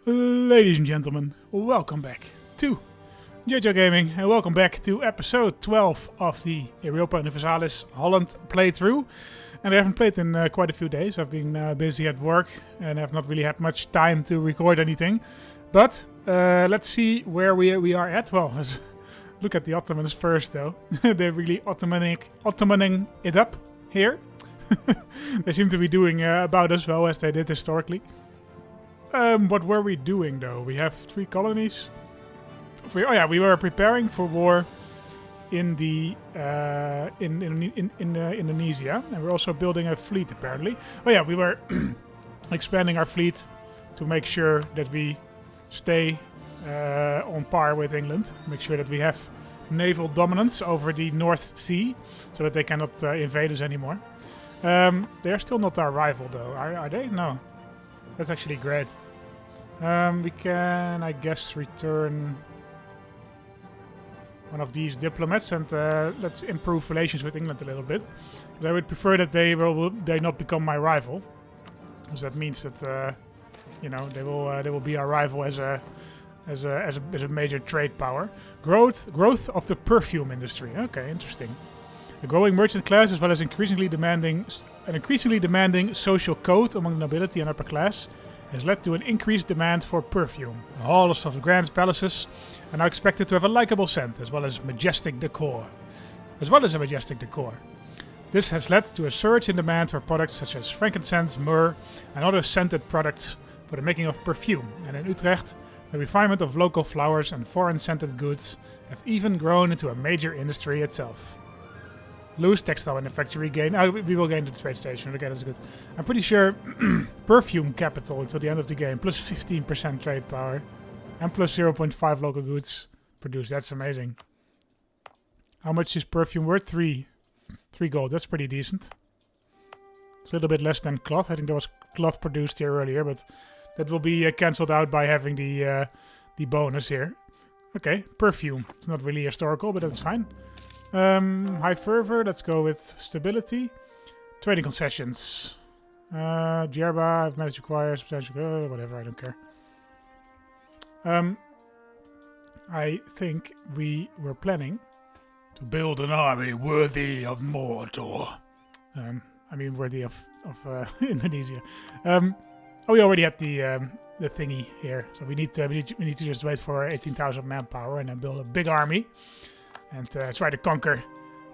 Ladies and gentlemen, welcome back to JoJo Gaming and welcome back to episode 12 of the Europa Universalis Holland playthrough. And I haven't played in quite a few days. I've been busy at work and have not really had much time to record anything. But let's see where we are at. Well, let's look at the Ottomans first though. They're really Ottomaning it up here. They seem to be doing about as well as they did historically. What were we doing though? We have 3 colonies. We were preparing for war in the in Indonesia, and we're also building a fleet apparently. Oh yeah, we were expanding our fleet to make sure that we stay on par with England. Make sure that we have naval dominance over the North Sea, so that they cannot invade us anymore. They're still not our rival though, are they? No. That's actually great. We can, I guess, return one of these diplomats and let's improve relations with England a little bit. But I would prefer that they not become my rival, because that means that they will be our rival as a major trade power. Growth of the perfume industry. Okay, interesting. The growing merchant class, as well as an increasingly demanding social code among the nobility and upper class, has led to an increased demand for perfume. The halls of the grand palaces are now expected to have a likable scent, as well as a majestic decor. This has led to a surge in demand for products such as frankincense, myrrh, and other scented products for the making of perfume. And in Utrecht, the refinement of local flowers and foreign scented goods have even grown into a major industry itself. Lose textile manufacturing gain. We will gain the trade station. Okay, that's good. I'm pretty sure perfume capital until the end of the game. Plus 15% trade power. And plus 0.5 local goods produced. That's amazing. How much is perfume worth? 3 gold. That's pretty decent. It's a little bit less than cloth. I think there was cloth produced here earlier, but that will be cancelled out by having the bonus here. Okay, perfume. It's not really historical, but that's fine. High fervor, let's go with stability. Trading concessions. Djerba, I've managed to acquire substantial... whatever, I don't care. I think we were planning to build an army worthy of Mordor. Worthy of Indonesia. We already had the thingy here, so we need to just wait for 18,000 manpower and then build a big army. And try to conquer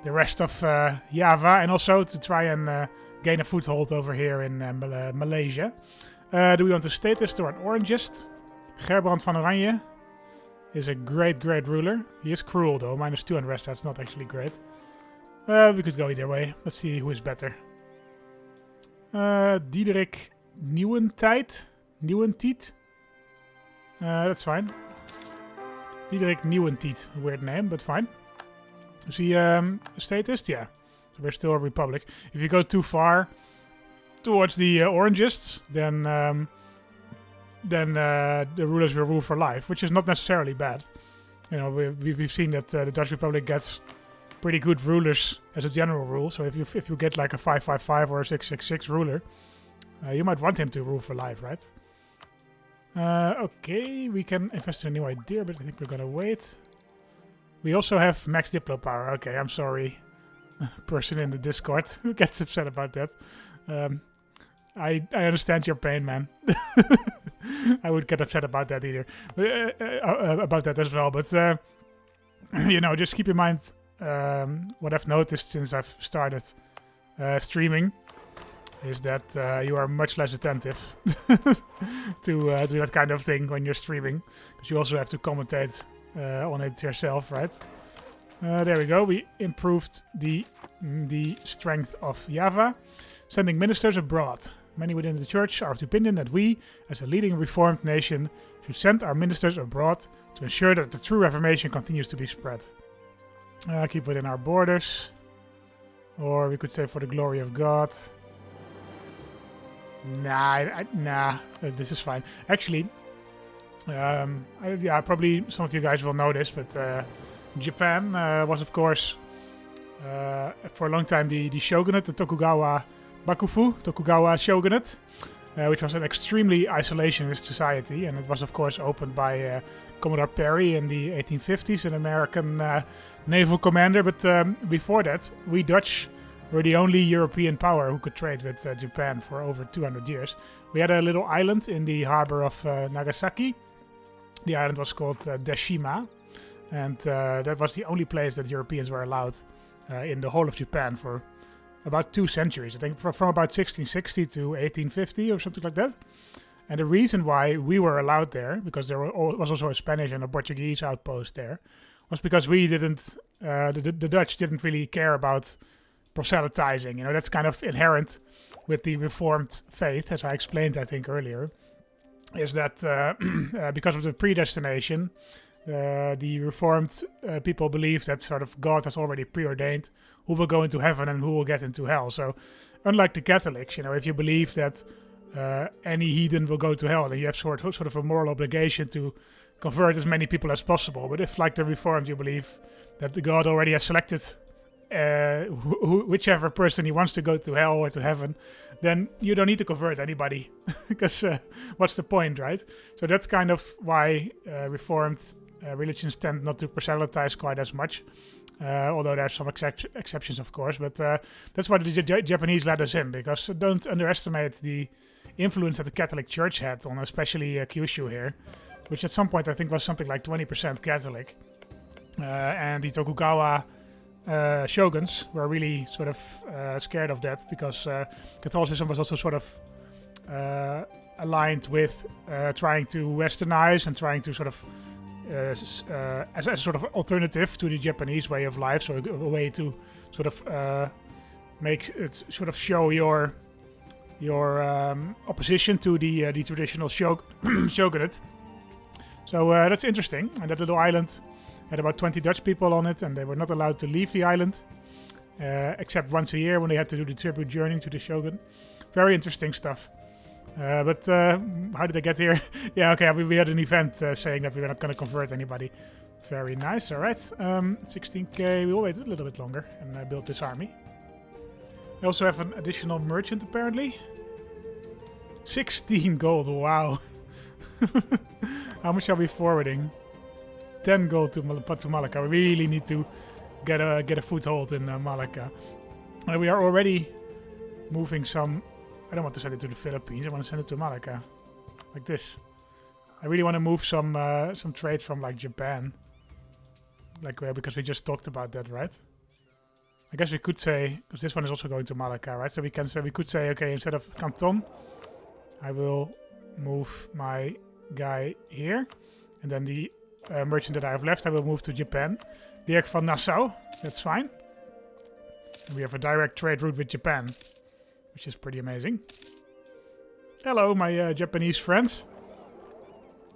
the rest of Java, and also to try and gain a foothold over here in Malaysia. Do we want a statist or an orangist? Gerbrand van Oranje is a great ruler. He is cruel though, -2 unrest, that's not actually great. We could go either way. Let's see who is better. Diederik Nieuwentijd. That's fine. Diederik Nieuwentijd, weird name, but fine. Is he a statist? Yeah. So we're still a republic. If you go too far towards the orangists, then the rulers will rule for life, which is not necessarily bad. You know, we've seen that the Dutch Republic gets pretty good rulers as a general rule. So if you get like a 555 or a 666 ruler, you might want him to rule for life, right? Okay, we can invest in a new idea, but I think we're gonna wait. We also have max Diplo power. Okay, I'm sorry, person in the Discord who gets upset about that. I understand your pain, man. I would get upset about that either, about that as well. But just keep in mind what I've noticed since I've started streaming. Is that you are much less attentive to that kind of thing when you're streaming, because you also have to commentate on it yourself, right? There we go. We improved the strength of Java, sending ministers abroad. Many within the church are of the opinion that we, as a leading reformed nation, should send our ministers abroad to ensure that the true Reformation continues to be spread. Keep within our borders, or we could say for the glory of God. Nah, this is fine. Actually, probably some of you guys will know this, but Japan was, of course, for a long time the shogunate, the Tokugawa Shogunate. which was an extremely isolationist society, and it was of course opened by Commodore Perry in the 1850s, an American naval commander. But before that, we Dutch were the only European power who could trade with Japan for over 200 years. We had a little island in the harbor of Nagasaki. The island was called Deshima, and that was the only place that Europeans were allowed in the whole of Japan for about 2 centuries. I think from about 1660 to 1850 or something like that. And the reason why we were allowed there, because there was also a Spanish and a Portuguese outpost there, was because we didn't, the Dutch didn't really care about proselytizing. You know, that's kind of inherent with the Reformed faith, as I explained, I think, earlier, is that because of the predestination, the Reformed people believe that sort of God has already preordained who will go into heaven and who will get into hell. So unlike the Catholics, you know, if you believe that any heathen will go to hell, then you have sort of a moral obligation to convert as many people as possible. But if, like the Reformed, you believe that the God already has selected whichever person he wants to go to hell or to heaven, then you don't need to convert anybody, because what's the point, right? So that's kind of why Reformed religions tend not to proselytize quite as much, although there are some exceptions, of course. But that's why the Japanese let us in, because don't underestimate the influence that the Catholic Church had on especially Kyushu here, which at some point I think was something like 20% Catholic. And the Tokugawa shoguns were really sort of scared of that, because Catholicism was also sort of aligned with trying to westernize and trying to sort of as a sort of alternative to the Japanese way of life, so a way to sort of make it sort of show your opposition to the traditional shogunate. So that's interesting. And that little island had about 20 Dutch people on it, and they were not allowed to leave the island except once a year when they had to do the tribute journey to the shogun. Very interesting stuff. But how did they get here? Yeah, okay, we had an event saying that we were not going to convert anybody. Very nice, alright. 16k, we will wait a little bit longer and build this army. We also have an additional merchant, apparently. 16 gold, wow. How much are we forwarding? 10 gold to Malacca. We really need to get a foothold in Malacca. We are already moving some. I don't want to send it to the Philippines. I want to send it to Malacca, like this. I really want to move some trade from like Japan, like because we just talked about that, right? I guess we could say, because this one is also going to Malacca, right? So we could say, okay, instead of Canton, I will move my guy here, and then the merchant that I have left, I will move to Japan. Dirk van Nassau, that's fine. And we have a direct trade route with Japan, which is pretty amazing. Hello, my Japanese friends.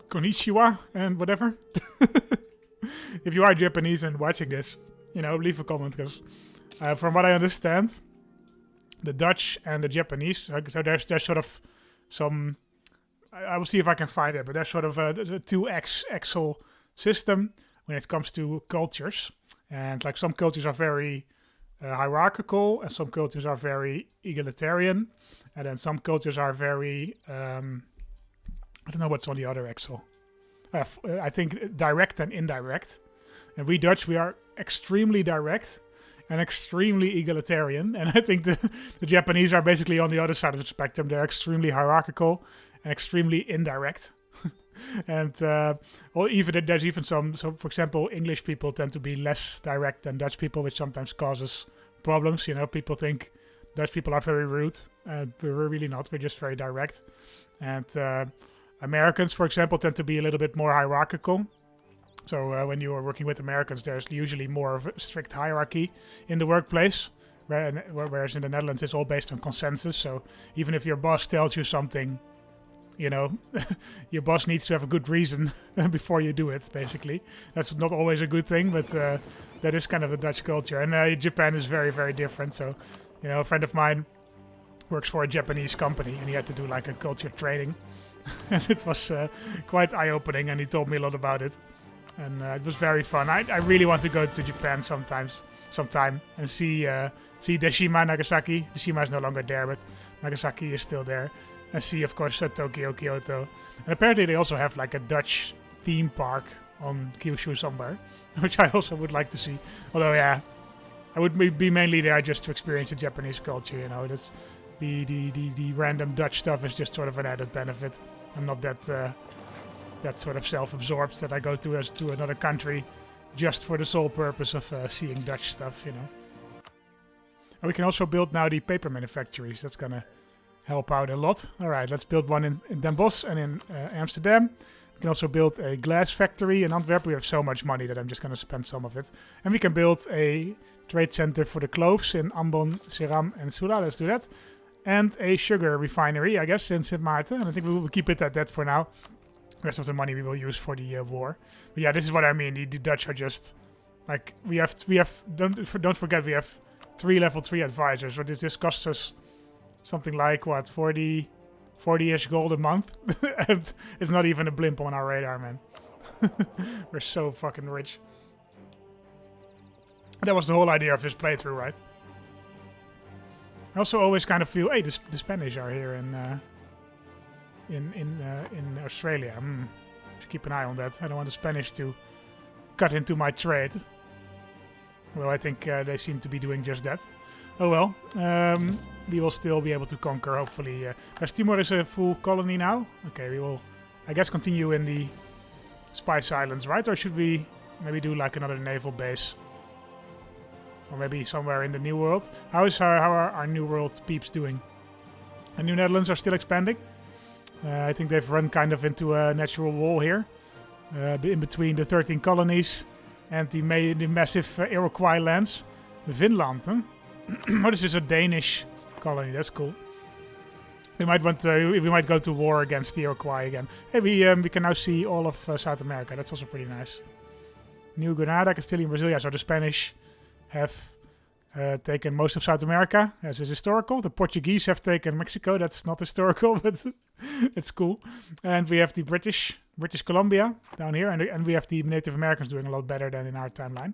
Konnichiwa and whatever. If you are Japanese and watching this, you know, leave a comment, because from what I understand, the Dutch and the Japanese, so there's sort of some, I will see if I can find it, but there's sort of a two-axle system when it comes to cultures. And like some cultures are very hierarchical, and some cultures are very egalitarian, and then some cultures are very I don't know what's on the other axle. I think direct and indirect. And we Dutch, we are extremely direct and extremely egalitarian, and I think the Japanese are basically on the other side of the spectrum. They're extremely hierarchical and extremely indirect. And there's even some, so for example, English people tend to be less direct than Dutch people, which sometimes causes problems. You know, people think Dutch people are very rude, and we're really not. We're just very direct. And Americans, for example, tend to be a little bit more hierarchical. So when you are working with Americans, there's usually more of a strict hierarchy in the workplace, whereas in the Netherlands it's all based on consensus. So even if your boss tells you something, you know, your boss needs to have a good reason before you do it, basically. That's not always a good thing, but that is kind of the Dutch culture. And Japan is very, very different. So, you know, a friend of mine works for a Japanese company, and he had to do like a culture training. And it was quite eye-opening, and he told me a lot about it. And it was very fun. I really want to go to Japan sometime and see Deshima, Nagasaki. Deshima is no longer there, but Nagasaki is still there. And see, of course, Tokyo, Kyoto. And apparently they also have like a Dutch theme park on Kyushu somewhere, which I also would like to see. Although, yeah, I would be mainly there just to experience the Japanese culture, you know. That's the random Dutch stuff is just sort of an added benefit. I'm not that sort of self-absorbed that I go to another country just for the sole purpose of seeing Dutch stuff, you know. And we can also build now the paper manufactories. That's gonna help out a lot. All right, let's build one in Den Bosch and in Amsterdam. We can also build a glass factory in Antwerp. We have so much money that I'm just gonna spend some of it. And we can build a trade center for the cloves in Ambon, Ceram and Sula. Let's do that. And a sugar refinery, I guess, in Sint Maarten. And I think we will keep it at that for now. The rest of the money we will use for the war. But yeah, this is what I mean. The Dutch are just like we have. Don't forget we have 3 level 3 advisors. So this costs us something like what 40-ish gold a month, and it's not even a blimp on our radar, man. We're so fucking rich. That was the whole idea of this playthrough, right? I also always kind of feel, hey, the Spanish are here in Australia. Should keep an eye on that. I don't want the Spanish to cut into my trade. Well, I think they seem to be doing just that. Oh well. We will still be able to conquer, hopefully. West Timor is a full colony now. Okay, we will, I guess, continue in the Spice Islands, right? Or should we maybe do like another naval base? Or maybe somewhere in the New World. How are our New World peeps doing? The New Netherlands are still expanding. I think they've run kind of into a natural wall here. In between the 13 colonies and the massive Iroquois lands. Finland, huh? Oh, this is a Danish colony. That's cool. We might go to war against the Iroquois again. Hey, we can now see all of South America. That's also pretty nice. New Granada, Castilian, Brazil. Yeah, so the Spanish have taken most of South America, as is historical. The Portuguese have taken Mexico. That's not historical, but it's cool. And we have the British Columbia down here, and we have the Native Americans doing a lot better than in our timeline.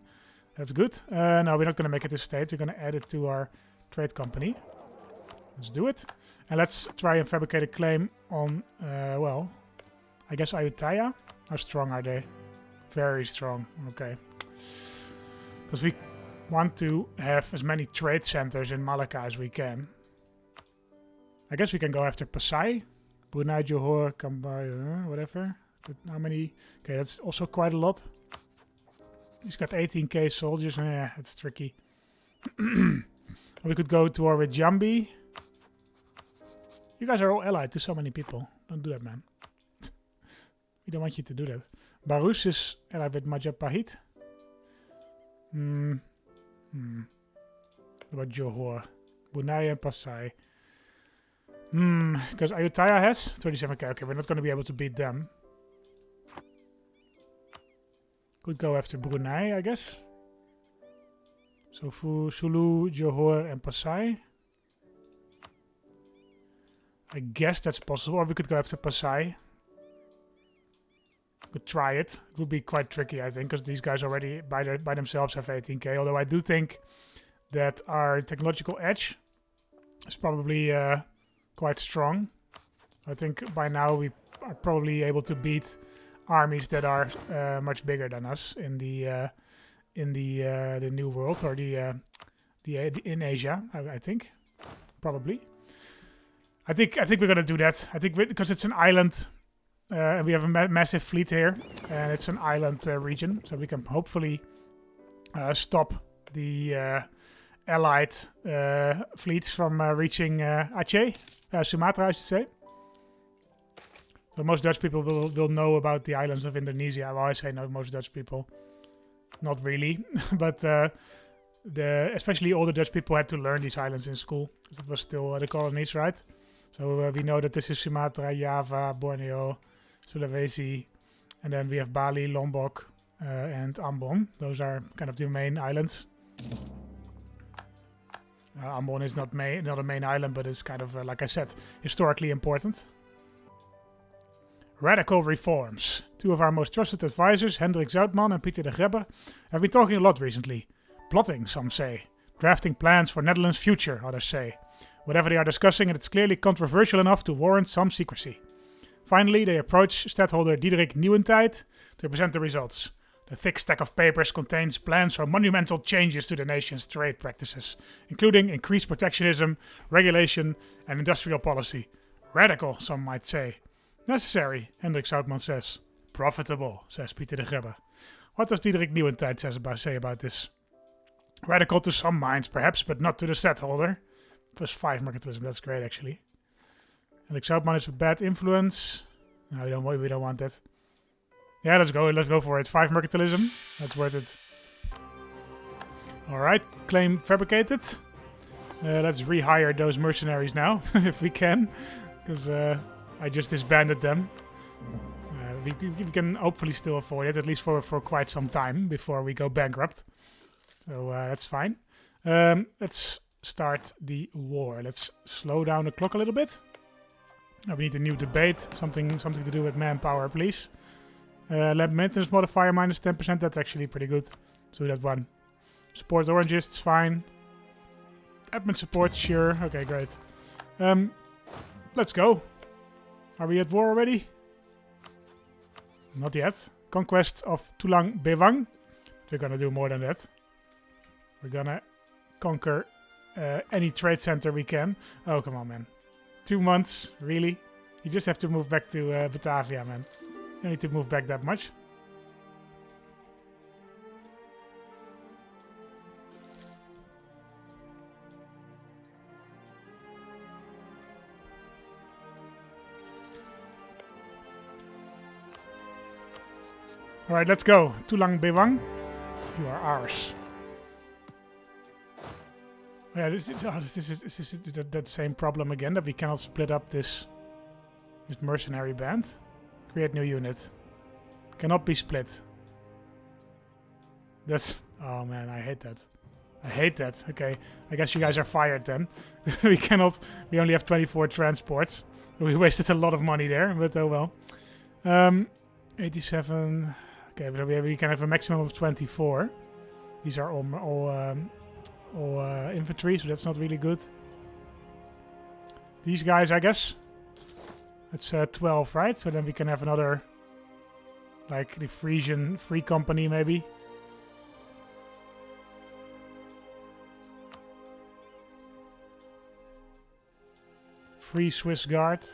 That's good. No, we're not going to make it a state. We're going to add it to our trade company. Let's do it. And let's try and fabricate a claim on, well, I guess Ayutthaya. How strong are they? Very strong. Okay. Because we want to have as many trade centers in Malacca as we can. I guess we can go after Pasai, Brunei, Johor, Cambodia, whatever. But how many? Okay, that's also quite a lot. He's got 18k soldiers. Yeah, it's tricky. We could go to war with Jambi. You guys are all allied to so many people. Don't do that, man. We don't want you to do that. Barus is allied with Majapahit. What about Johor? Brunei and Pasai. Because Ayutthaya has 37k. Okay, we're not going to be able to beat them. Could go after Brunei, I guess. So Sulu, Johor, and Pasai. I guess that's possible. Or we could go after Pasai. Could try it. It would be quite tricky, I think, because these guys already by themselves have 18k. Although I do think that our technological edge is probably quite strong. I think by now we are probably able to beat armies that are much bigger than us in the New World or in Asia. I think probably. I think we're gonna do that. I think because it's an island. And we have a massive fleet here, and it's an island region, so we can hopefully stop the allied fleets from reaching Aceh, Sumatra, I should say. So most Dutch people will know about the islands of Indonesia. Well, I say no, most Dutch people, not really, but especially all the Dutch people had to learn these islands in school, because it was still the colonies, right? So we know that this is Sumatra, Java, Borneo, Sulawesi, and then we have Bali, Lombok, and Ambon. Those are kind of the main islands. Ambon is not a main island, but it's kind of, like I said, historically important. Radical reforms. 2 of our most trusted advisors, Hendrik Zoutman and Pieter de Grebbe, have been talking a lot recently. Plotting, some say. Drafting plans for Netherlands' future, others say. whatever they are discussing, and it's clearly controversial enough to warrant some secrecy. Finally, they approach Stadtholder Diederik Nieuwentijd to present the results. The thick stack of papers contains plans for monumental changes to the nation's trade practices, including increased protectionism, regulation, and industrial policy. Radical, some might say. Necessary, Hendrik Zoutman says. Profitable, says Pieter de Grebbe. What does Diederik Nieuwentijd say about this? Radical to some minds, perhaps, but not to the stadtholder. +5 mercantilism, that's great, actually. Hendrik Zoutman is a bad influence. No, we don't want that. Yeah, let's go for it. 5 mercantilism, that's worth it. Alright, claim fabricated. Let's rehire those mercenaries now, if we can. Because I just disbanded them. We can hopefully still afford it, at least for quite some time, before we go bankrupt. So that's fine. Let's start the war. Let's slow down the clock a little bit. We need a new debate. Something to do with manpower, please. Lab maintenance modifier -10%. That's actually pretty good. Let's do that one. Support orangists, fine. Admin support, sure. Okay, great. Let's go. Are we at war already? Not yet. Conquest of Tulang Bewang. We're gonna do more than that. We're gonna conquer any trade center we can. Oh, come on, man. 2 months? Really? You just have to move back to Batavia, man. You don't need to move back that much. Alright, let's go. Tulang Bewang. You are ours. Yeah, this is that same problem again, that we cannot split up this mercenary band. Create new unit. Cannot be split. That's... Oh man, I hate that. I hate that. Okay, I guess you guys are fired then. We only have 24 transports. We wasted a lot of money there, but oh well. 87... Okay, but we can have a maximum of 24. These are all infantry, so that's not really good. These guys, I guess. It's 12, right? So then we can have another, like the Frisian Free Company, maybe. Free Swiss Guard.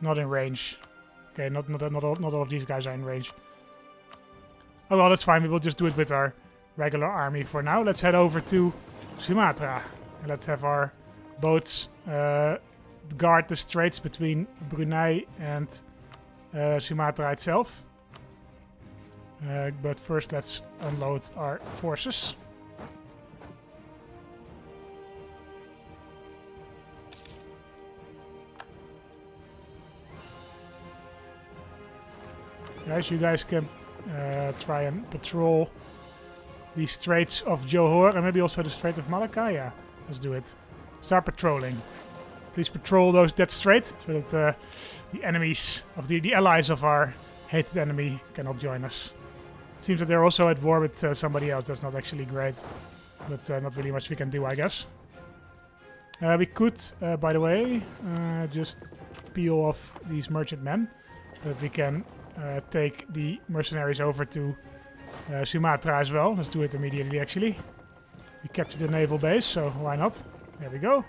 Not in range. Okay, not all of these guys are in range. Oh well, that's fine. We will just do it with our regular army for now. Let's head over to Sumatra. And let's have our boats guard the straits between Brunei and Sumatra itself. But first let's unload our forces. Guys, you guys can try and patrol the Straits of Johor and maybe also the Strait of Malacca. Yeah, let's do it. Start patrolling. Please patrol that strait so that the enemies of the allies of our hated enemy cannot join us. It seems that they're also at war with somebody else. That's not actually great, but not really much we can do, I guess. We could, by the way, just peel off these merchantmen, but we can take the mercenaries over to Sumatra as well. Let's do it immediately, actually. We captured the naval base, so why not? There we go.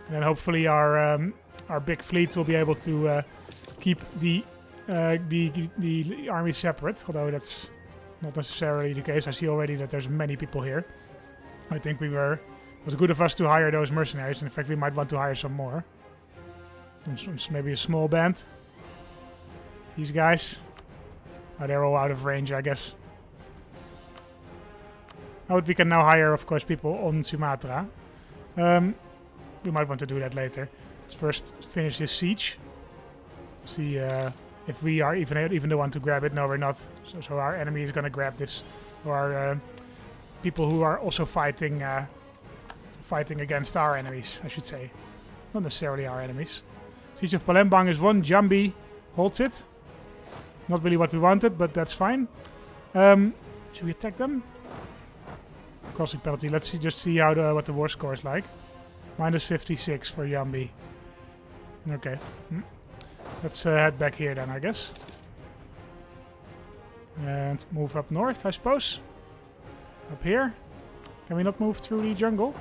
And then hopefully our big fleet will be able to keep the army separate, although that's not necessarily the case. I see already that there's many people here. I think it was good of us to hire those mercenaries, and in fact we might want to hire some more. Maybe a small band. These guys. Oh, they're all out of range, I guess. Oh, but we can now hire, of course, people on Sumatra. We might want to do that later. Let's first finish this siege. See if we are even the one to grab it. No, we're not. So our enemy is going to grab this. Or our people who are also fighting against our enemies, I should say. Not necessarily our enemies. Siege of Palembang is won. Jambi holds it. Not really what we wanted, but that's fine. Should we attack them? Crossing penalty. Let's just see how what the war score is like. Minus 56 for Yambi. Okay. Let's head back here then, I guess. And move up north, I suppose. Up here. Can we not move through the jungle?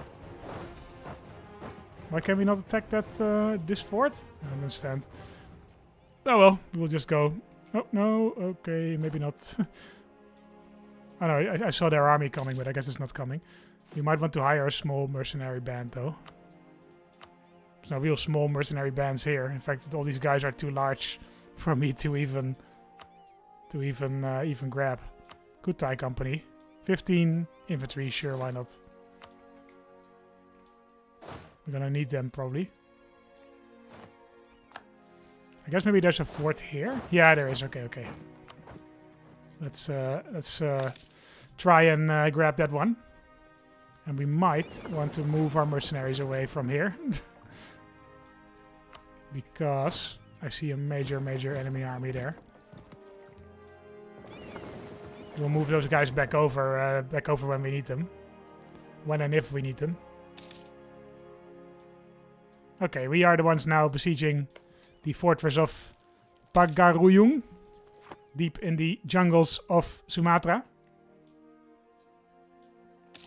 Why can we not attack that this fort? I don't understand. Oh well, we'll just go. Oh, no. Okay, maybe not. Oh no, I saw their army coming, but I guess it's not coming. We might want to hire a small mercenary band, though. There's no real small mercenary bands here. In fact, all these guys are too large for me to even grab. Good Thai company. 15 infantry, sure, why not? We're gonna need them probably. I guess maybe there's a fort here. Yeah, there is. Okay, okay. Let's try and grab that one. And we might want to move our mercenaries away from here. Because I see a major enemy army there. We'll move those guys back over when we need them. When and if we need them. Okay, we are the ones now besieging the fortress of Pagaruyung, deep in the jungles of Sumatra.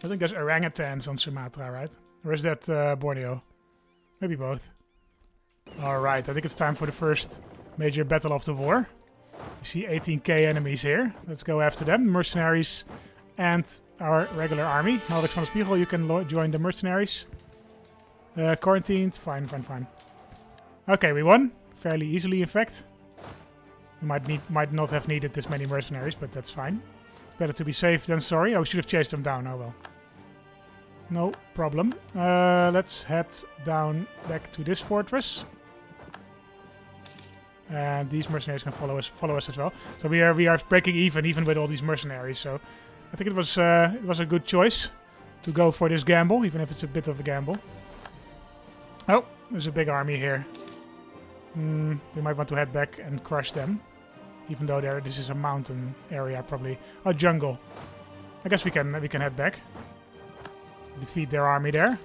I think there's orangutans on Sumatra, right? Or is that Borneo? Maybe both. Alright, I think it's time for the first major battle of the war. You see 18k enemies here. Let's go after them. Mercenaries and our regular army. Maurits van der Spiegel, you can join the mercenaries. Quarantined. Fine. Okay, we won. Fairly easily, in fact. We might not have needed this many mercenaries, but that's fine. Better to be safe than sorry. Oh, we should have chased them down. Oh well. No problem. Let's head down back to this fortress. And these mercenaries can follow us as well. So we are breaking even with all these mercenaries. So I think it was a good choice to go for this gamble, even if it's a bit of a gamble. Oh, there's a big army here. We might want to head back and crush them, even though this is a mountain area, probably a jungle. I guess we can head back. Defeat their army there.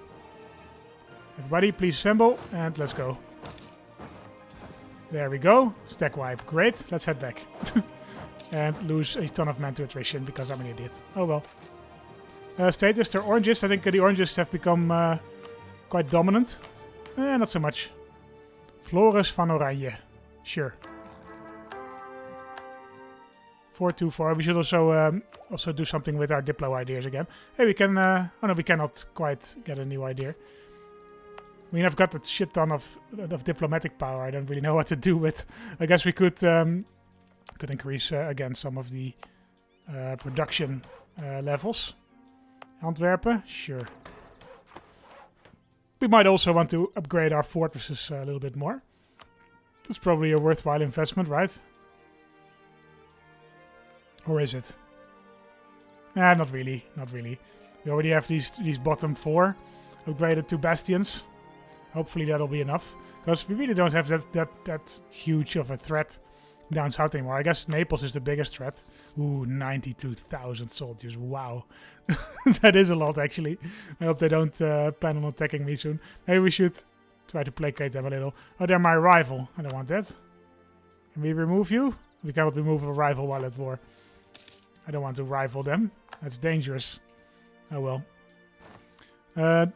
Everybody, please assemble and let's go. There we go. Stack wipe. Great. Let's head back. And lose a ton of men to attrition because I'm an idiot. Oh well. Status, they're oranges. I think the oranges have become quite dominant. Not so much. Floris van Oranje. Sure. 424. We should also do something with our Diplo ideas again. Hey, we can... oh no, we cannot quite get a new idea. I mean, I've got a shit ton of diplomatic power. I don't really know what to do with. I guess we could increase again some of the production levels. Antwerpen, sure. We might also want to upgrade our fortresses a little bit more. That's probably a worthwhile investment, right? Or is it? Not really. Not really. We already have these bottom 4 upgraded to bastions. Hopefully that'll be enough. Because we really don't have that huge of a threat down south anymore. I guess Naples is the biggest threat. Ooh, 92,000 soldiers. Wow. That is a lot, actually. I hope they don't plan on attacking me soon. Maybe we should try to placate them a little. Oh, they're my rival. I don't want that. Can we remove you? We cannot remove a rival while at war. I don't want to rival them. That's dangerous. Oh well.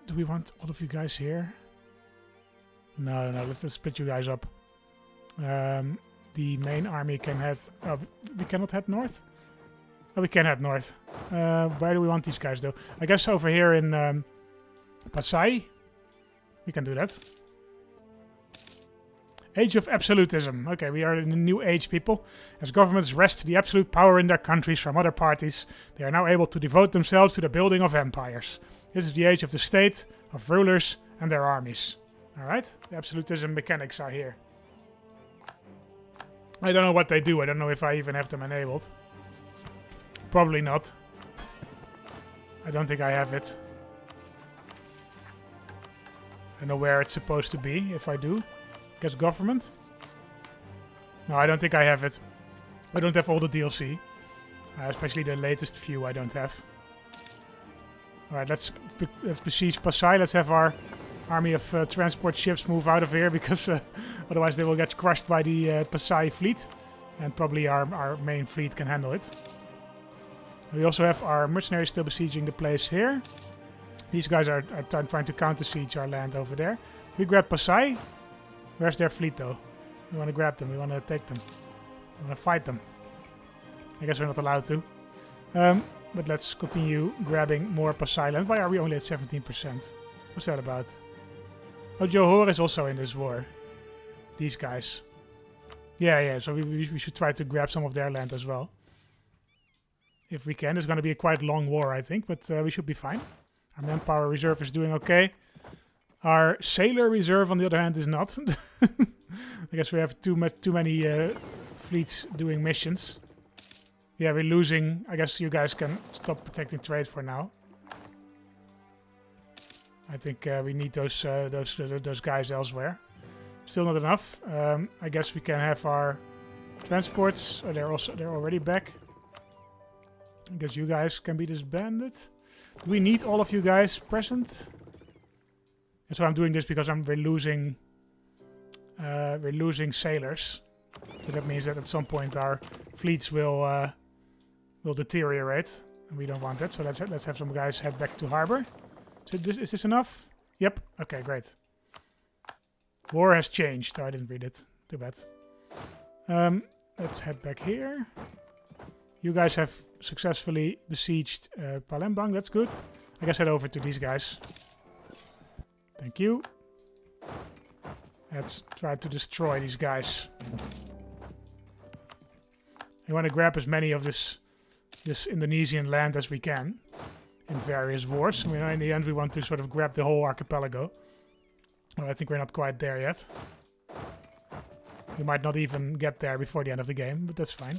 Do we want all of you guys here? No. Let's split you guys up. The main army can head... Oh, we cannot head north? Oh, we can head north. Where do we want these guys, though? I guess over here in Pasai. We can do that. Age of absolutism. Okay, we are in a new age, people. As governments wrest the absolute power in their countries from other parties, they are now able to devote themselves to the building of empires. This is the age of the state, of rulers and their armies. Alright, the absolutism mechanics are here. I don't know what they do. I don't know if I even have them enabled. Probably not. I don't think I have it. I don't know where it's supposed to be, if I do. Guess government? No, I don't think I have it. I don't have all the DLC. Especially the latest few I don't have. Alright, let's besiege Pasai. Let's have our army of transport ships move out of here, because otherwise they will get crushed by the Pasai fleet. And probably our main fleet can handle it. We also have our mercenaries still besieging the place here. These guys are trying to counter-siege our land over there. We grab Pasai. Where's their fleet, though? We want to grab them. We want to take them. We want to fight them. I guess we're not allowed to. But let's continue grabbing more Pasai land. Why are we only at 17%? What's that about? Oh, Johor is also in this war. These guys. Yeah, so we should try to grab some of their land as well. If we can. It's going to be a quite long war, I think, but we should be fine. Our manpower reserve is doing okay. Our sailor reserve, on the other hand, is not. I guess we have too many fleets doing missions. Yeah, we're losing. I guess you guys can stop protecting trade for now. I think we need those guys elsewhere. Still not enough. I guess we can have our transports. Oh, they're already back. I guess you guys can be disbanded. Do we need all of you guys present? And so I'm doing this because we're losing sailors. So that means that at some point our fleets will deteriorate, and we don't want that. So let's have some guys head back to harbor. Is this enough? Yep. Okay, great. War has changed. Oh, I didn't read it. Too bad. Let's head back here. You guys have successfully besieged Palembang. That's good. I guess head over to these guys. Thank you. Let's try to destroy these guys. We want to grab as many of this Indonesian land as we can in various wars. I mean, in the end, we want to sort of grab the whole archipelago. Well, I think we're not quite there yet. We might not even get there before the end of the game, but that's fine.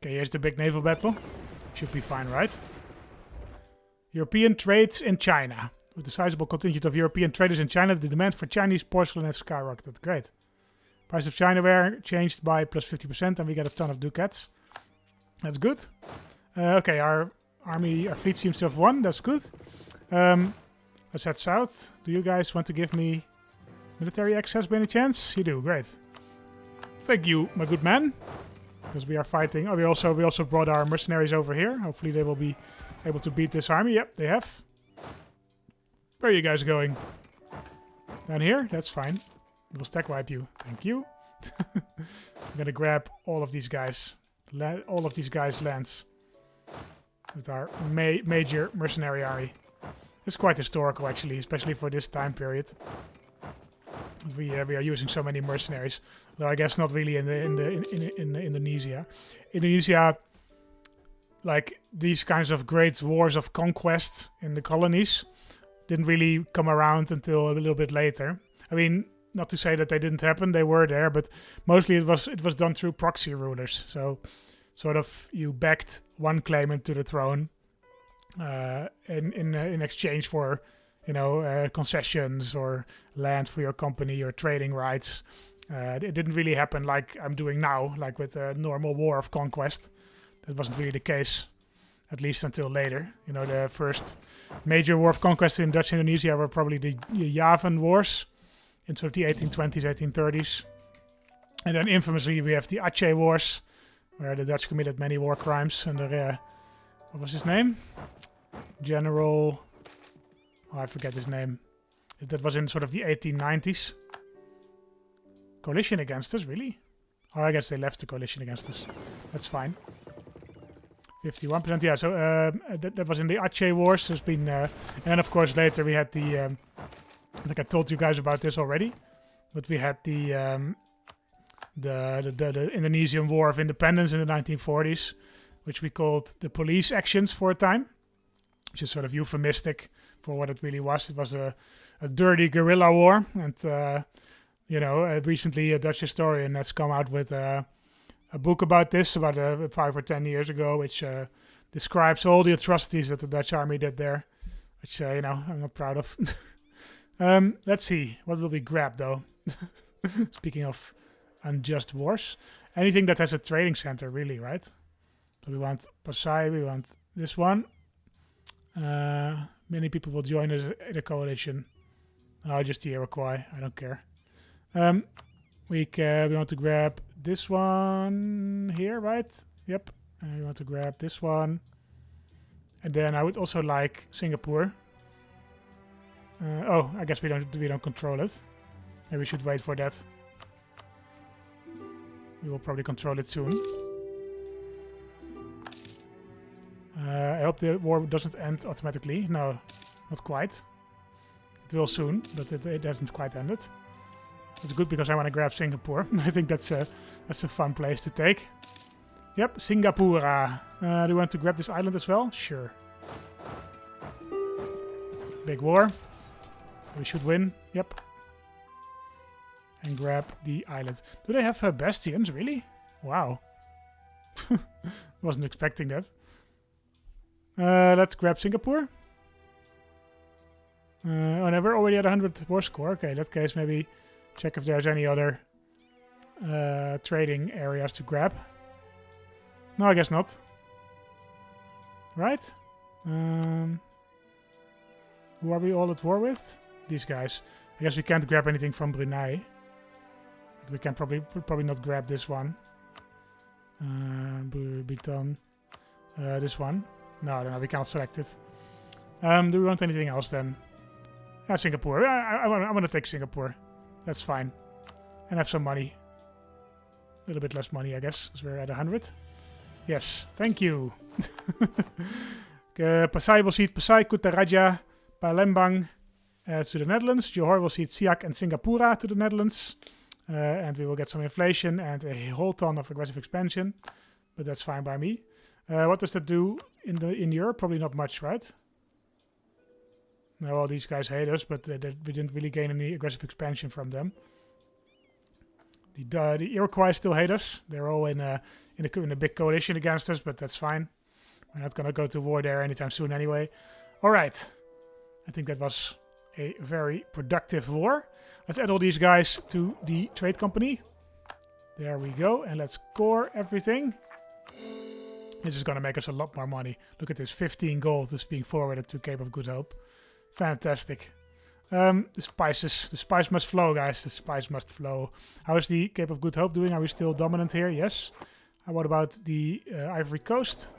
Okay, here's the big naval battle. Should be fine, right? European trades in China. With the sizable contingent of European traders in China, the demand for Chinese porcelain has skyrocketed. Great. Price of Chinaware changed by plus 50%, and we get a ton of ducats. That's good. Okay, our fleet seems to have won. That's good. Let's head south. Do you guys want to give me military access by any chance? You do. Great. Thank you, my good man. Because we are fighting. Oh, we also brought our mercenaries over here. Hopefully they will be able to beat this army. Yep, they have. Where are you guys going? Down here? That's fine. We'll stack wipe you. Thank you. I'm gonna grab all of these guys. All of these guys' lands. With our major mercenary army. It's quite historical, actually, especially for this time period. We are using so many mercenaries. Though I guess not really in Indonesia. Indonesia, like these kinds of great wars of conquest in the colonies, didn't really come around until a little bit later. I mean, not to say that they didn't happen; they were there, but mostly it was done through proxy rulers. So, sort of, you backed one claimant to the throne in exchange for, concessions or land for your company or trading rights. It didn't really happen like I'm doing now, like with a normal war of conquest. That wasn't really the case, at least until later. The first major war of conquest in Dutch Indonesia were probably the Javan Wars in sort of the 1820s, 1830s. And then infamously we have the Aceh Wars, where the Dutch committed many war crimes under, what was his name? General... Oh, I forget his name. That was in sort of the 1890s. Coalition against us, really? Oh, I guess they left the coalition against us. That's fine. 51%, yeah. So that was in the Aceh Wars. There's been, and then of course later we had the. I think I told you guys about this already, but we had the Indonesian War of Independence in the 1940s, which we called the police actions for a time, which is sort of euphemistic for what it really was. It was a dirty guerrilla war, and recently a Dutch historian has come out with a book about this, about 5 or 10 years ago, which describes all the atrocities that the Dutch army did there, which I'm not proud of. Let's see, what will we grab though? Speaking of unjust wars, anything that has a trading center, really, right? So we want Pasai, we want this one. Many people will join the coalition. Oh, just the Iroquois. I don't care. We want to grab this one here, right? Yep. We want to grab this one. And then I would also like Singapore. Oh, I guess we don't control it. Maybe we should wait for that. We will probably control it soon. I hope the war doesn't end automatically. No, not quite. It will soon, but it hasn't quite ended. It's good because I want to grab Singapore. I think that's a fun place to take. Yep, Singapura. Do you want to grab this island as well? Sure. Big war. We should win. Yep. And grab the island. Do they have bastions? Really? Wow. Wasn't expecting that. Let's grab Singapore. Oh no, we're already at 100 war score. Okay, in that case maybe check if there's any other trading areas to grab. No, I guess not. Right? Who are we all at war with? These guys. I guess we can't grab anything from Brunei. We can probably not grab this one. Bhutan. This one. No, we cannot select it. Do we want anything else then? Singapore. I want to take Singapore. That's fine. And have some money. A little bit less money, I guess, because we're at 100. Yes, thank you. Pasai will cede Pasai, Kutaraja, Palembang to the Netherlands. Johor will cede Siak and Singapura to the Netherlands. And we will get some inflation and a whole ton of aggressive expansion. But that's fine by me. What does that do in Europe? Probably not much, right? No, all these guys hate us, but we didn't really gain any aggressive expansion from them. The Iroquois still hate us. They're all in a big coalition against us, but that's fine. We're not going to go to war there anytime soon anyway. All right. I think that was a very productive war. Let's add all these guys to the trade company. There we go. And let's core everything. This is going to make us a lot more money. Look at this. 15 gold is being forwarded to Cape of Good Hope. Fantastic. The spices. The spice must flow, guys. The spice must flow. How is the Cape of Good Hope doing? Are we still dominant here? Yes. What about the Ivory Coast?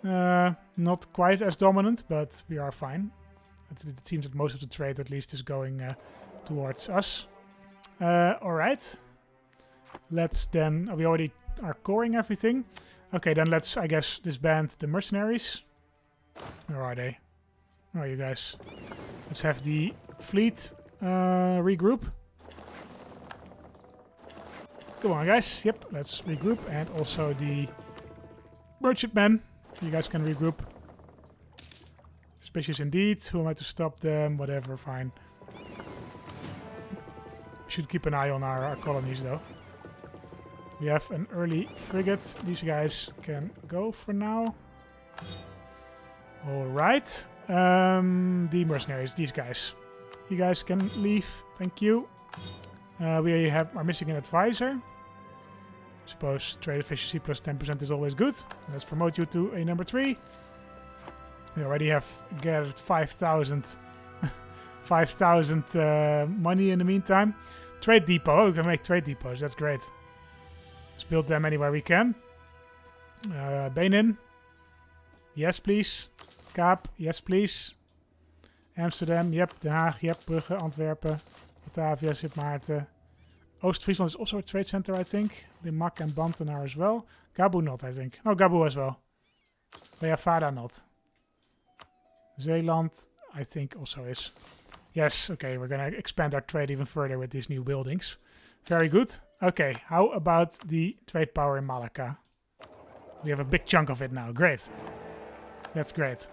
Not quite as dominant, but we are fine. It seems that most of the trade, at least, is going towards us. Alright. Let's then... we already are coring everything. Okay, then let's, I guess, disband the mercenaries. Where are they? Where are you guys? Let's have the fleet regroup. Come on, guys. Yep, let's regroup. And also the merchantmen. You guys can regroup. Suspicious indeed. Who am I to stop them? Whatever, fine. We should keep an eye on our colonies, though. We have an early frigate. These guys can go for now. Alright. The mercenaries, these guys. You guys can leave. Thank you. We are missing an advisor. I suppose trade efficiency plus 10% is always good. Let's promote you to a number 3. We already have gathered 5,000 money in the meantime. Trade depot. Oh, we can make trade depots. That's great. Let's build them anywhere we can. Benin. Yes, please. Kaap. Yes, please. Amsterdam. Yep. Den Haag. Yep. Brugge. Antwerpen. Batavia. Sint Maarten. Oost-Friesland is also a trade center, I think. The Mak and Banten are as well. Gabu not, I think. No, Gabu as well. Vada not. Zeeland, I think, also is. Yes, okay. We're going to expand our trade even further with these new buildings. Very good. Okay, how about the trade power in Malacca? We have a big chunk of it now. Great. That's great.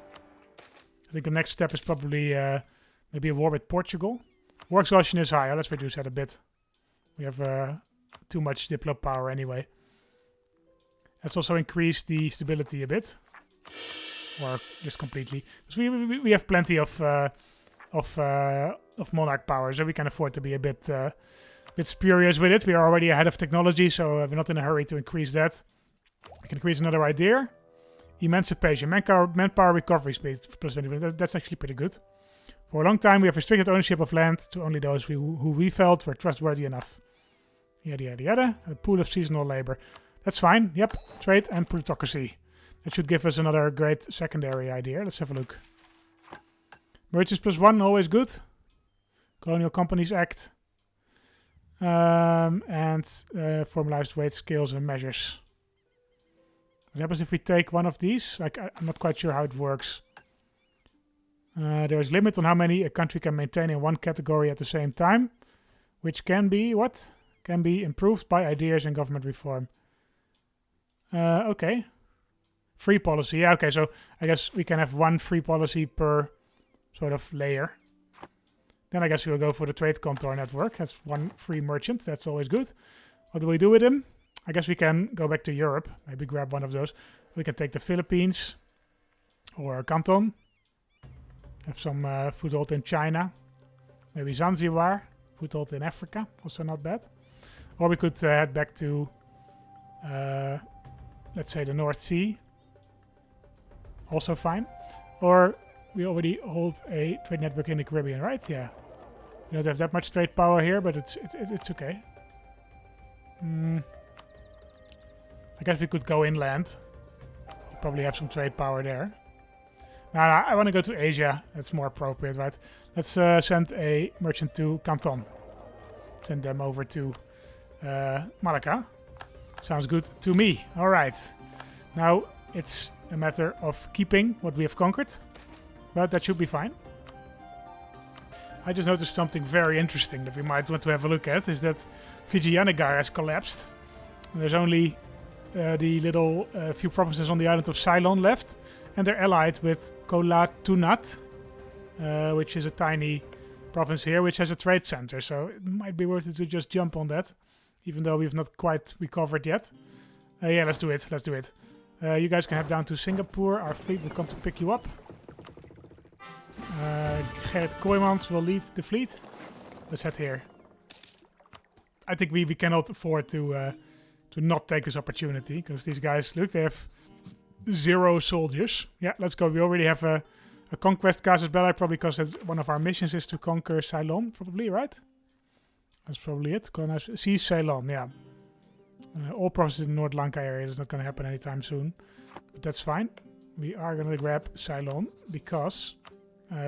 I think the next step is probably maybe a war with Portugal. War exhaustion is high. Let's reduce that a bit. We have too much diplo power anyway. Let's also increase the stability a bit. Or just completely. Because we have plenty of monarch power, so we can afford to be a bit spurious with it. We are already ahead of technology, so we're not in a hurry to increase that. We can increase another idea. Emancipation. Manpower recovery speed plus 20. That's actually pretty good. For a long time, we have restricted ownership of land to only those who we felt were trustworthy enough. Yada yada yada. A pool of seasonal labor. That's fine. Yep. Trade and plutocracy. That should give us another great secondary idea. Let's have a look. Merchants plus 1, always good. Colonial Companies Act. And formalized weight scales and measures. What happens if we take one of these? Like, I'm not quite sure how it works. There is a limit on how many a country can maintain in one category at the same time. Which can be, what? Can be improved by ideas and government reform. Okay. Free policy. Yeah, okay, so I guess we can have one free policy per sort of layer. Then I guess we'll go for the trade contour network. That's one free merchant. That's always good. What do we do with him? I guess we can go back to Europe. Maybe grab one of those. We can take the Philippines or Canton. Have some foothold in China. Maybe Zanzibar. Foothold in Africa. Also not bad. Or we could head back to, let's say, the North Sea. Also fine. Or we already hold a trade network in the Caribbean, right? Yeah. We don't have that much trade power here, but it's okay. I guess we could go inland. We probably have some trade power there. No, I want to go to Asia. That's more appropriate, right? Let's send a merchant to Canton. Send them over to Malacca. Sounds good to me. All right. Now it's a matter of keeping what we have conquered. But that should be fine. I just noticed something very interesting that we might want to have a look at. Is that Vijayanagar has collapsed. There's only the little few provinces on the island of Ceylon left. And they're allied with Kolatunat, which is a tiny province here, which has a trade center. So it might be worth it to just jump on that, even though we've not quite recovered yet. Yeah, let's do it. Let's do it. You guys can head down to Singapore. Our fleet will come to pick you up. Gert Kooijmans will lead the fleet. Let's head here. I think we cannot afford to not take this opportunity, because these guys, look, they have 0 soldiers. Yeah, let's go. We already have a conquest casus belli, probably because one of our missions is to conquer Ceylon, probably, right? That's probably it. Seize Ceylon, yeah. All provinces in the North Lanka area is not going to happen anytime soon, but that's fine. We are going to grab Ceylon because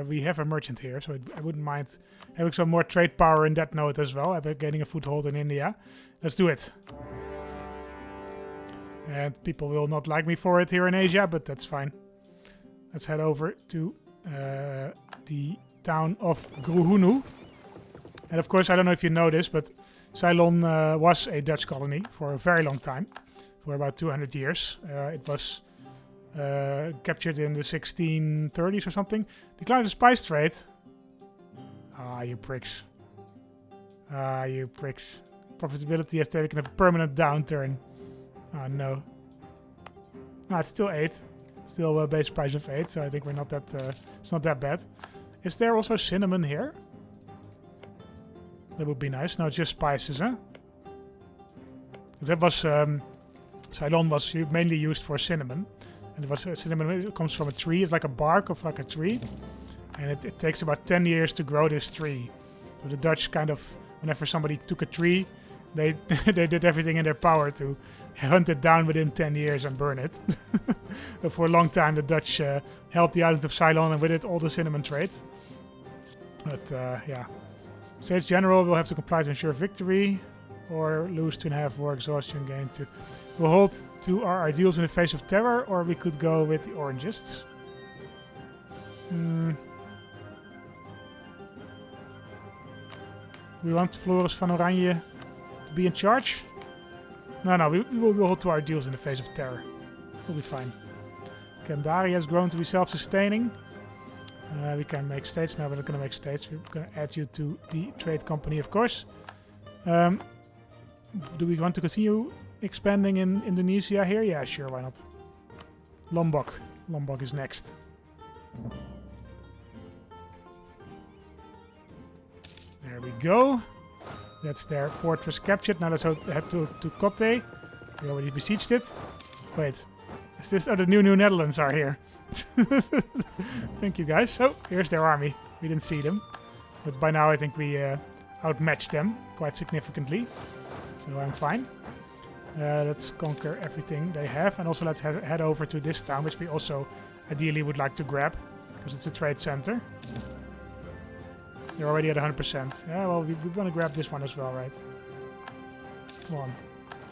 we have a merchant here, so I wouldn't mind having some more trade power in that node as well. Gaining a foothold in India. Let's do it. And people will not like me for it here in Asia, but that's fine. Let's head over to the town of Gruhunu. And of course, I don't know if you know this, but Ceylon was a Dutch colony for a very long time, for about 200 years. It was captured in the 1630s or something. Declined the spice trade. Ah, you pricks. Ah, you pricks. Profitability has taken a permanent downturn. Oh, no. Ah, it's still 8. Still a base price of 8, so I think we're not that... it's not that bad. Is there also cinnamon here? That would be nice. No, it's just spices, huh? That was... Ceylon was mainly used for cinnamon. And it was cinnamon comes from a tree. It's like a bark of like a tree. And it takes about 10 years to grow this tree. So the Dutch kind of... Whenever somebody took a tree, they did everything in their power to hunt it down within 10 years and burn it. But for a long time, the Dutch held the island of Ceylon and with it all the cinnamon trade. But yeah. States General will have to comply to ensure victory or lose 2.5 war exhaustion gain to... We'll hold to our ideals in the face of terror, or we could go with the Orangists. We want Floris van Oranje to be in charge? No, we will hold to our ideals in the face of terror. We'll be fine. Kandari has grown to be self-sustaining. We can make states. No, we're not going to make states. We're going to add you to the trade company, of course. Do we want to continue expanding in Indonesia here? Yeah, sure, why not? Lombok. Lombok is next. There we go. That's their fortress captured. Now let's head to Kotte. We already besieged it. Wait. Is this... Oh, the New Netherlands are here. Thank you, guys. Oh, here's their army. We didn't see them. But by now I think we outmatched them quite significantly. So I'm fine. Let's conquer everything they have. And also let's head over to this town, which we also ideally would like to grab. Because it's a trade center. They're already at 100%. Yeah, well, we want to grab this one as well, right? Come on.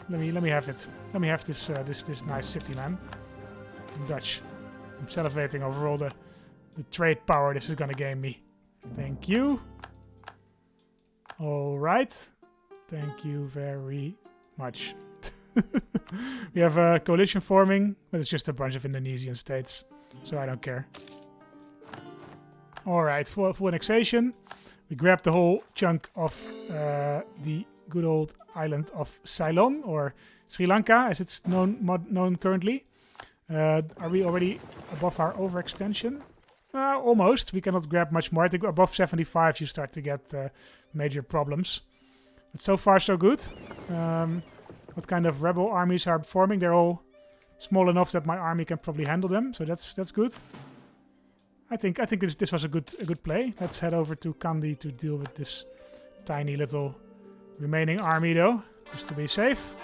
Let me have it. Let me have this this nice city, man. I'm Dutch. I'm salivating over all the trade power this is gonna gain me. Thank you. Alright. Thank you very much. We have a coalition forming, but it's just a bunch of Indonesian states, so I don't care. Alright, for annexation, we grab the whole chunk of the good old island of Ceylon, or Sri Lanka, as it's known currently. Are we already above our overextension? Almost. We cannot grab much more. I think above 75 you start to get major problems. But so far so good. What kind of rebel armies are forming? They're all small enough that my army can probably handle them, so that's good. I think this was a good play. Let's head over to Kandy to deal with this tiny little remaining army though, just to be safe.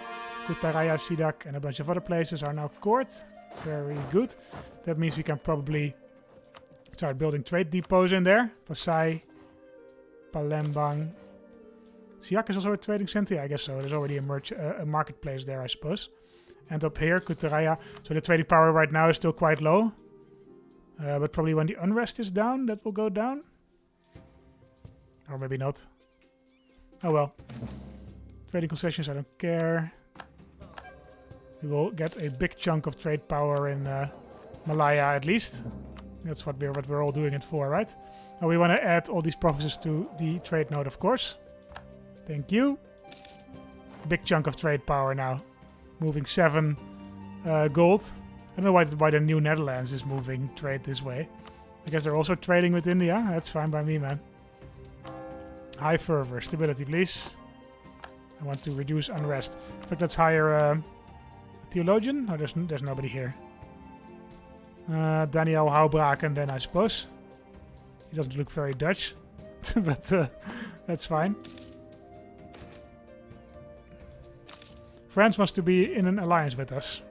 Kutaraya, Sidak and a bunch of other places are now court. Very good. That means we can probably start building trade depots in there. Pasai, Palembang. Siak is also a trading center? Yeah, I guess so. There's already a marketplace there, I suppose. And up here, Kutaraya. So the trading power right now is still quite low. But probably when the unrest is down, that will go down. Or maybe not. Oh well. Trading concessions, I don't care. We will get a big chunk of trade power in Malaya at least. That's what we're all doing it for, right? And we want to add all these provinces to the trade node, of course. Thank you. Big chunk of trade power now. Moving 7 gold. I don't know why the New Netherlands is moving trade this way. I guess they're also trading with India. That's fine by me, man. High fervor. Stability, please. I want to reduce unrest. In fact, let's hire a theologian. No, there's nobody here. Daniel Houbraken then, I suppose. He doesn't look very Dutch. But that's fine. France wants to be in an alliance with us.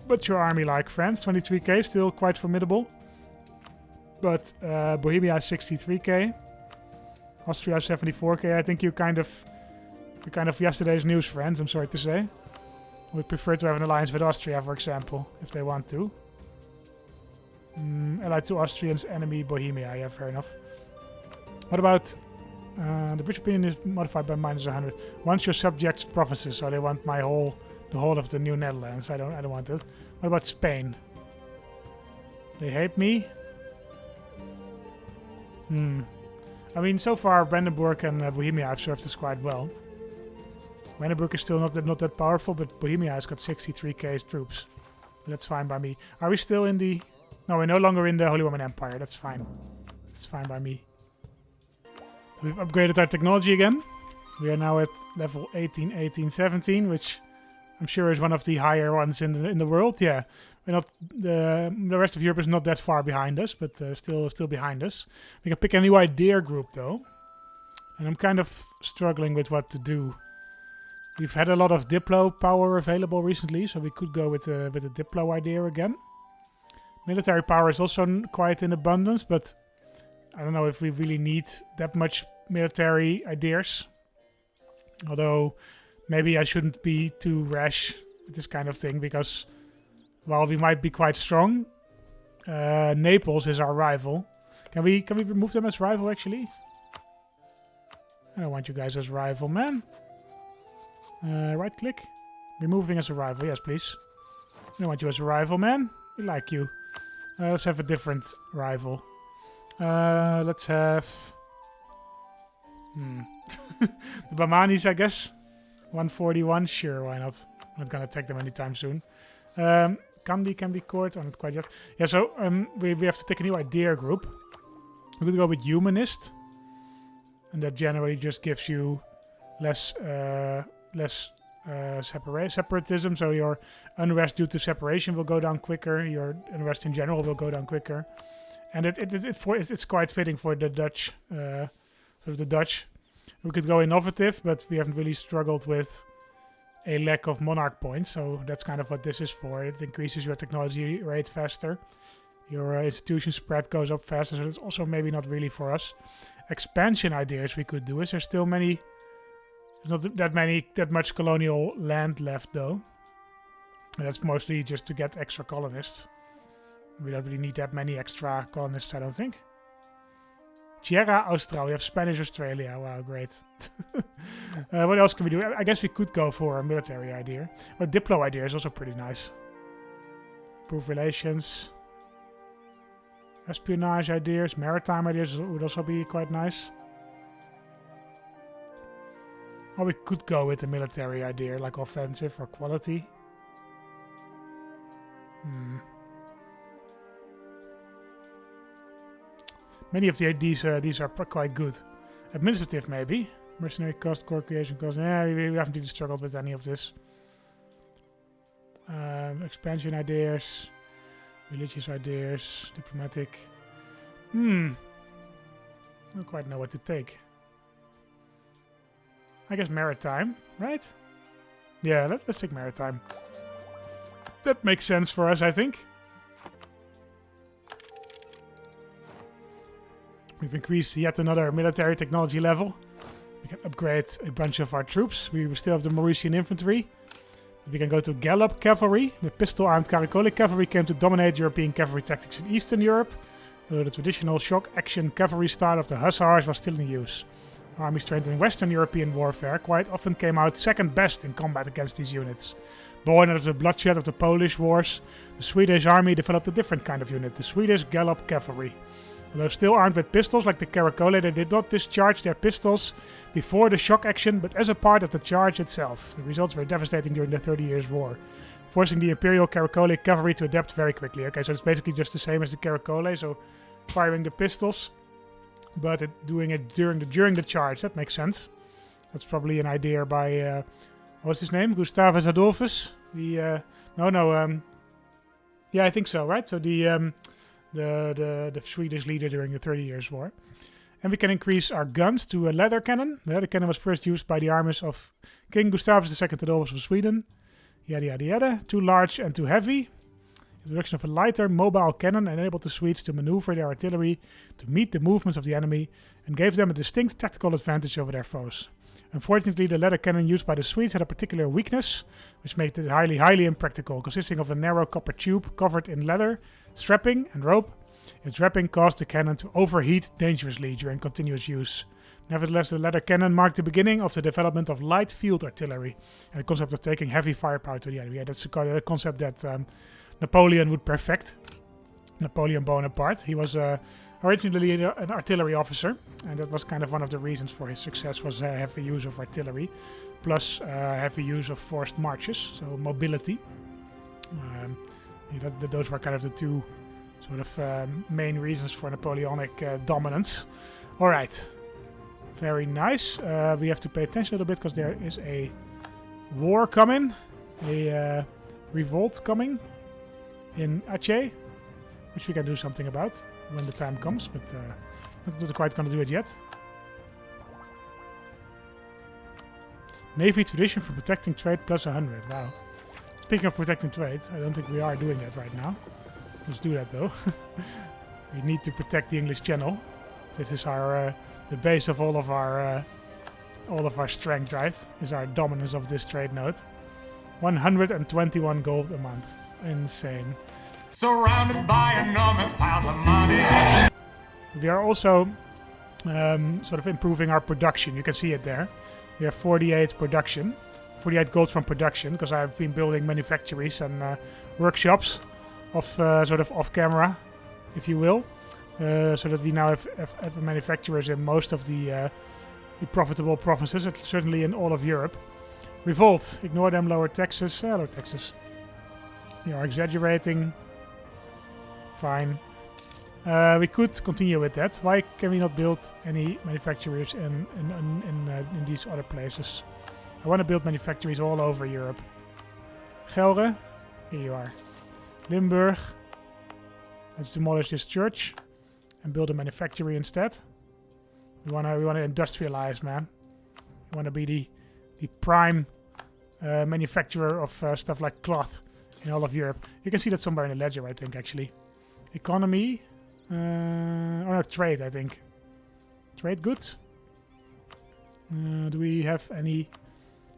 What's your army like, France? 23k, still quite formidable. But Bohemia is 63k. Austria 74k. I think you're kind of yesterday's news, friends. I'm sorry to say. Would prefer to have an alliance with Austria, for example, if they want to. Allied to Austrians, enemy Bohemia. Yeah, fair enough. What about the British opinion is modified by -100. Once your subjects provinces, so they want the whole of the New Netherlands. I don't want it. What about Spain? They hate me. I mean, so far Brandenburg and Bohemia have served us quite well. Brandenburg is still not that powerful, but Bohemia has got 63k troops. That's fine by me. Are we still in the... No, we're no longer in the Holy Roman Empire. That's fine. That's fine by me. We've upgraded our technology again. We are now at level 18, 18, 17, which I'm sure is one of the higher ones in the world. Yeah, we're not the rest of Europe is not that far behind us, but still behind us. We can pick a new idea group though, and I'm kind of struggling with what to do. We've had a lot of Diplo power available recently, so we could go with a Diplo idea again. Military power is also quite in abundance, but I don't know if we really need that much military ideas. Although, maybe I shouldn't be too rash with this kind of thing, because while we might be quite strong, Naples is our rival. Can we remove them as rival, actually? I don't want you guys as rival, man. Right click. Removing as a rival, yes, please. I don't want you as a rival, man. We like you. Let's have a different rival. Let's have... the Bamanis, I guess. 141, sure, why not? I'm not gonna attack them anytime soon. Kandy can be court, or not quite yet. Yeah, so we have to take a new idea group. We could go with humanist. And that generally just gives you less separatism, so your unrest due to separation will go down quicker, your unrest in general will go down quicker. And it's quite fitting for the Dutch, sort of the Dutch. We could go innovative, but we haven't really struggled with a lack of monarch points, so that's kind of what this is for. It increases your technology rate faster. Your institution spread goes up faster, so it's also maybe not really for us. Expansion ideas we could do. Is there still many... There's not that much colonial land left, though. And that's mostly just to get extra colonists. We don't really need that many extra colonists, I don't think. Tierra Austral. We have Spanish Australia. Wow, great. What else can we do? I guess we could go for a military idea. Or Diplo idea is also pretty nice. Improve relations. Espionage ideas. Maritime ideas would also be quite nice. Or we could go with a military idea, like offensive or quality. Many of these are quite good. Administrative, maybe. Mercenary cost, core creation cost. Yeah, we haven't really struggled with any of this. Expansion ideas. Religious ideas. Diplomatic. I don't quite know what to take. I guess maritime, right? Yeah, let's take maritime. That makes sense for us, I think. We've increased yet another military technology level. We can upgrade a bunch of our troops. We still have the Mauritian infantry. We can go to Gallop cavalry. The pistol-armed Caracolic cavalry came to dominate European cavalry tactics in Eastern Europe, though the traditional shock action cavalry style of the hussars was still in use. Armies trained in Western European warfare quite often came out second best in combat against these units. Born out of the bloodshed of the Polish wars, the Swedish army developed a different kind of unit, the Swedish Gallop cavalry. Although still armed with pistols like the Caracole, they did not discharge their pistols before the shock action, but as a part of the charge itself. The results were devastating during the 30 Years' War, forcing the Imperial Caracole cavalry to adapt very quickly. Okay, so it's basically just the same as the Caracole, so firing the pistols, but doing it during the charge. That makes sense. That's probably an idea by what's his name? Gustavus Adolphus. Yeah, I think so, right? So the Swedish leader during the 30 Years' War. And we can increase our guns to a leather cannon. The leather cannon was first used by the armies of King Gustavus II Adolphus of Sweden. Yada yada yada. Too large and too heavy. The introduction of a lighter, mobile cannon enabled the Swedes to maneuver their artillery to meet the movements of the enemy and gave them a distinct tactical advantage over their foes. Unfortunately, the leather cannon used by the Swedes had a particular weakness, which made it highly impractical. Consisting of a narrow copper tube covered in leather, strapping and rope, its wrapping caused the cannon to overheat dangerously during continuous use. Nevertheless, the leather cannon marked the beginning of the development of light field artillery and the concept of taking heavy firepower to the enemy. Yeah, that's a concept that Napoleon would perfect. Napoleon Bonaparte. He was originally an artillery officer, and that was kind of one of the reasons for his success was heavy use of artillery, plus heavy use of forced marches, so mobility. Those were kind of the two sort of main reasons for Napoleonic dominance. Alright, very nice. We have to pay attention a little bit because there is a war coming, a revolt coming in Aceh, which we can do something about when the time comes, but not quite going to do it yet. Navy tradition for protecting trade plus 100. Wow. Speaking of protecting trade, I don't think we are doing that right now. Let's do that though. We need to protect the English Channel. This is our the base of all of our strength, right? Is our dominance of this trade node. 121 gold a month. Insane. Surrounded by enormous piles of money. We are also sort of improving our production. You can see it there. We have 48 gold from production, because I've been building manufactories and workshops of sort of off camera, if you will, so that we now have manufacturers in most of the profitable provinces, certainly in all of Europe. Revolt, ignore them, lower taxes. Lower taxes. We are exaggerating. Fine. We could continue with that. Why can we not build any manufacturers in these other places? I want to build manufactories all over Europe. Gelre, here you are. Limburg. Let's demolish this church and build a manufactory instead. We wanna industrialize, man. We wanna be the prime manufacturer of stuff like cloth in all of Europe. You can see that somewhere in the ledger, I think, actually. Economy. Or no, trade, I think. Trade goods. Do we have any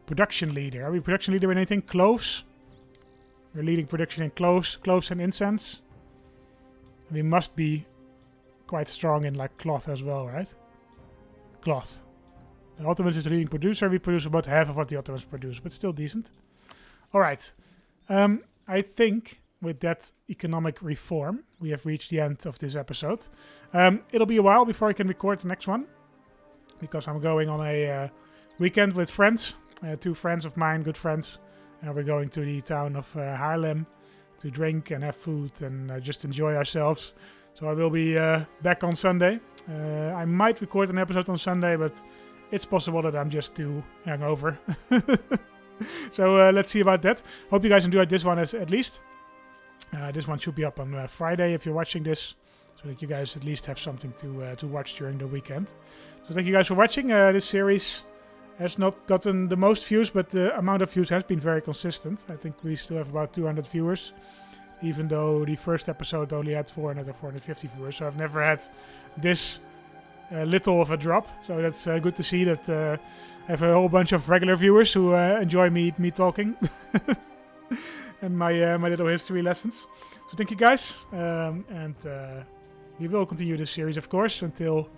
production leader? Are we production leader in anything? Cloves. We're leading production in cloves and incense. We must be quite strong in like cloth as well, right? Cloth. The Ottomans is the leading producer. We produce about half of what the Ottomans produce, but still decent. All right. I think with that economic reform, we have reached the end of this episode. It'll be a while before I can record the next one, because I'm going on a weekend with friends. 2 friends of mine, good friends. And we're going to the town of Haarlem to drink and have food and just enjoy ourselves. So I will be back on Sunday. I might record an episode on Sunday, but it's possible that I'm just too hungover. So let's see about that. Hope you guys enjoyed this one at least. This one should be up on Friday if you're watching this, so that you guys at least have something to watch during the weekend. So thank you guys for watching. This series has not gotten the most views, but the amount of views has been very consistent. I think we still have about 200 viewers, even though the first episode only had 400 or 450 viewers. So I've never had this little of a drop. So that's good to see that I have a whole bunch of regular viewers who enjoy me talking and my little history lessons. So thank you guys, and we will continue this series, of course, until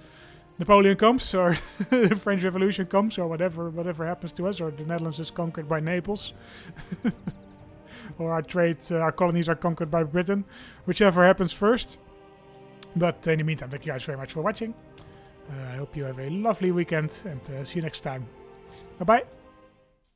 Napoleon comes, or the French Revolution comes, or whatever happens to us, or the Netherlands is conquered by Naples, or our colonies are conquered by Britain, whichever happens first. But in the meantime, thank you guys very much for watching. I hope you have a lovely weekend, and see you next time. Bye bye.